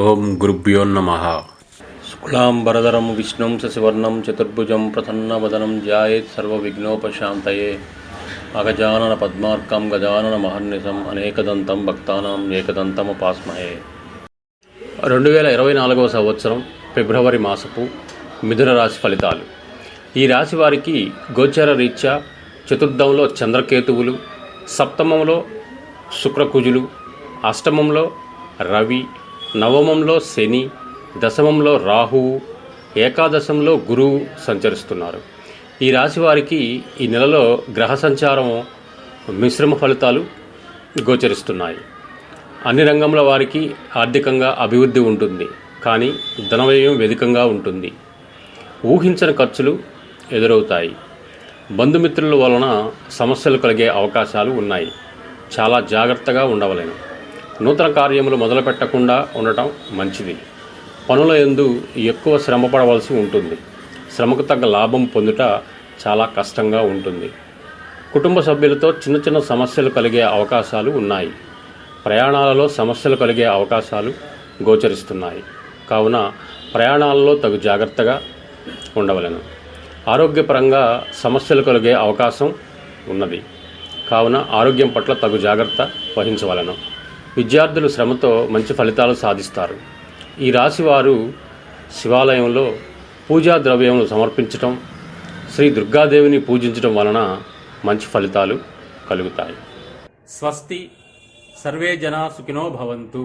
ఓం గురుభ్యో నమః. శుక్లాంబరధరం విష్ణుం శశివర్ణం చతుర్భుజం ప్రసన్నవదనం ధ్యాయేత్ సర్వవిఘ్నోపశాంతయే. అగజానన పద్మార్కం గజానన మహర్నిశం అనేకదంతం భక్తానాం ఏకదంతముపాస్మహే. 2024 సంవత్సరం ఫిబ్రవరి మాసపు మిథున రాశి ఫలితాలు. ఈ రాశి వారికి గోచర రీత్యా చతుర్థంలో చంద్రకేతువులు, సప్తమంలో శుక్రకుజులు, అష్టమంలో రవి, నవమంలో శని, దశమంలో రాహువు, ఏకాదశంలో గురువు సంచరిస్తున్నారు. ఈ రాశి వారికి ఈ నెలలో గ్రహ సంచారం మిశ్రమ ఫలితాలు గోచరిస్తున్నాయి. అన్ని రంగంల వారికి ఆర్థికంగా అభివృద్ధి ఉంటుంది, కానీ ధనవ్యయం వెధికంగా ఉంటుంది. ఊహించని ఖర్చులు ఎదురవుతాయి. బంధుమిత్రుల వలన సమస్యలు కలిగే అవకాశాలు ఉన్నాయి. చాలా జాగ్రత్తగా ఉండవలెను. నూతన కార్యములు మొదలుపెట్టకుండా ఉండటం మంచిది. పనుల యందు ఎక్కువ శ్రమ పడవలసి ఉంటుంది. శ్రమకు తగ్గ లాభం పొందుట చాలా కష్టంగా ఉంటుంది. కుటుంబ సభ్యులతో చిన్న చిన్న సమస్యలు కలిగే అవకాశాలు ఉన్నాయి. ప్రయాణాలలో సమస్యలు కలిగే అవకాశాలు గోచరిస్తున్నాయి. కావున ప్రయాణాలలో తగు జాగ్రత్తగా ఉండవలెను. ఆరోగ్యపరంగా సమస్యలు కలిగే అవకాశం ఉన్నది. కావున ఆరోగ్యం పట్ల తగు జాగ్రత్త వహించవలెను. విద్యార్థులు శ్రమతో మంచి ఫలితాలు సాధిస్తారు. ఈ రాశివారు శివాలయంలో పూజా ద్రవ్యములు సమర్పించటం, శ్రీ దుర్గాదేవిని పూజించడం వలన మంచి ఫలితాలు కలుగుతాయి. స్వస్తి. సర్వే జనా సుఖినో భవంతు.